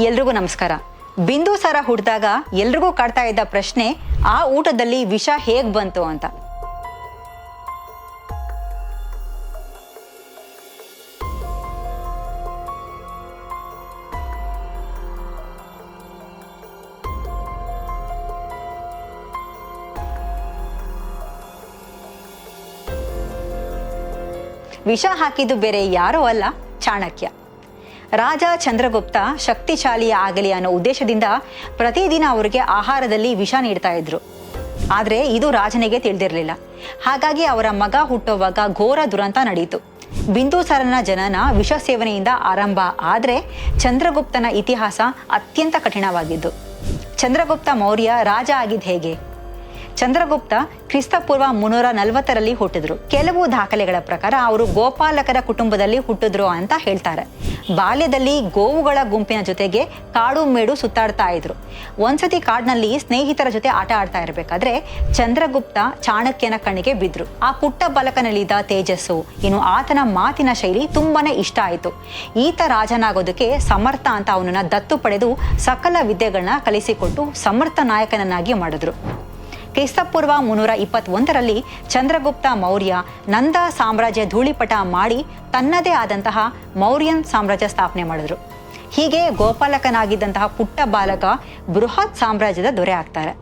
ಎಲ್ರಿಗೂ ನಮಸ್ಕಾರ. ಬಿಂದುಸಾರ ಹುಟ್ಟಿದಾಗ ಎಲ್ರಿಗೂ ಕಾಡ್ತಾ ಇದ್ದ ಪ್ರಶ್ನೆ ಆ ಊಟದಲ್ಲಿ ವಿಷ ಹೇಗ್ ಬಂತು ಅಂತ. ವಿಷ ಹಾಕಿದ್ದು ಬೇರೆ ಯಾರೋ ಅಲ್ಲ, ಚಾಣಕ್ಯ. ರಾಜ ಚಂದ್ರಗುಪ್ತ ಶಕ್ತಿಶಾಲಿ ಆಗಲಿ ಅನ್ನೋ ಉದ್ದೇಶದಿಂದ ಪ್ರತಿದಿನ ಅವರಿಗೆ ಆಹಾರದಲ್ಲಿ ವಿಷ ನೀಡ್ತಾ ಇದ್ರು. ಆದರೆ ಇದು ರಾಜನಿಗೆ ತಿಳಿದಿರಲಿಲ್ಲ. ಹಾಗಾಗಿ ಅವರ ಮಗ ಹುಟ್ಟುವಾಗ ಘೋರ ದುರಂತ ನಡೆಯಿತು. ಬಿಂದುಸಾರನ ಜನನ ವಿಷ ಸೇವನೆಯಿಂದ ಆರಂಭ ಆದರೆ ಚಂದ್ರಗುಪ್ತನ ಇತಿಹಾಸ ಅತ್ಯಂತ ಕಠಿಣವಾಗಿದ್ದು. ಚಂದ್ರಗುಪ್ತ ಮೌರ್ಯ ರಾಜ ಆಗಿದ್ದು ಹೇಗೆ? ಚಂದ್ರಗುಪ್ತ ಕ್ರಿಸ್ತಪೂರ್ವ 340ರಲ್ಲಿ ಹುಟ್ಟಿದ್ರು. ಕೆಲವು ದಾಖಲೆಗಳ ಪ್ರಕಾರ ಅವರು ಗೋಪಾಲಕರ ಕುಟುಂಬದಲ್ಲಿ ಹುಟ್ಟಿದ್ರು ಅಂತ ಹೇಳ್ತಾರೆ. ಬಾಲ್ಯದಲ್ಲಿ ಗೋವುಗಳ ಗುಂಪಿನ ಜೊತೆಗೆ ಕಾಡು ಮೇಡು ಸುತ್ತಾಡ್ತಾ ಇದ್ರು. ಒಂದ್ಸತಿ ಕಾಡಿನಲ್ಲಿ ಸ್ನೇಹಿತರ ಜೊತೆ ಆಟ ಆಡ್ತಾ ಇರಬೇಕಾದ್ರೆ ಚಂದ್ರಗುಪ್ತ ಚಾಣಕ್ಯನ ಕಣ್ಣಿಗೆ ಬಿದ್ರು. ಆ ಪುಟ್ಟ ಬಾಲಕನಲ್ಲಿದ್ದ ತೇಜಸ್ಸು, ಇನ್ನು ಆತನ ಮಾತಿನ ಶೈಲಿ ತುಂಬಾನೇ ಇಷ್ಟ ಆಯಿತು. ಈತ ರಾಜನಾಗೋದಕ್ಕೆ ಸಮರ್ಥ ಅಂತ ಅವನನ್ನ ದತ್ತು ಪಡೆದು ಸಕಲ ವಿದ್ಯೆಗಳನ್ನ ಕಲಿಸಿಕೊಟ್ಟು ಸಮರ್ಥ ನಾಯಕನನ್ನಾಗಿ ಮಾಡಿದ್ರು. ಕ್ರಿಸ್ತಪೂರ್ವ 321ರಲ್ಲಿ ಚಂದ್ರಗುಪ್ತ ಮೌರ್ಯ ನಂದ ಸಾಮ್ರಾಜ್ಯ ಧೂಳಿಪಟ ಮಾಡಿ ತನ್ನದೇ ಆದಂತಹ ಮೌರ್ಯನ್ ಸಾಮ್ರಾಜ್ಯ ಸ್ಥಾಪನೆ ಮಾಡಿದ್ರು. ಹೀಗೆ ಗೋಪಾಲಕನಾಗಿದ್ದಂತಹ ಪುಟ್ಟ ಬಾಲಕ ಬೃಹತ್ ಸಾಮ್ರಾಜ್ಯದ ದೊರೆ ಆಗ್ತಾರೆ.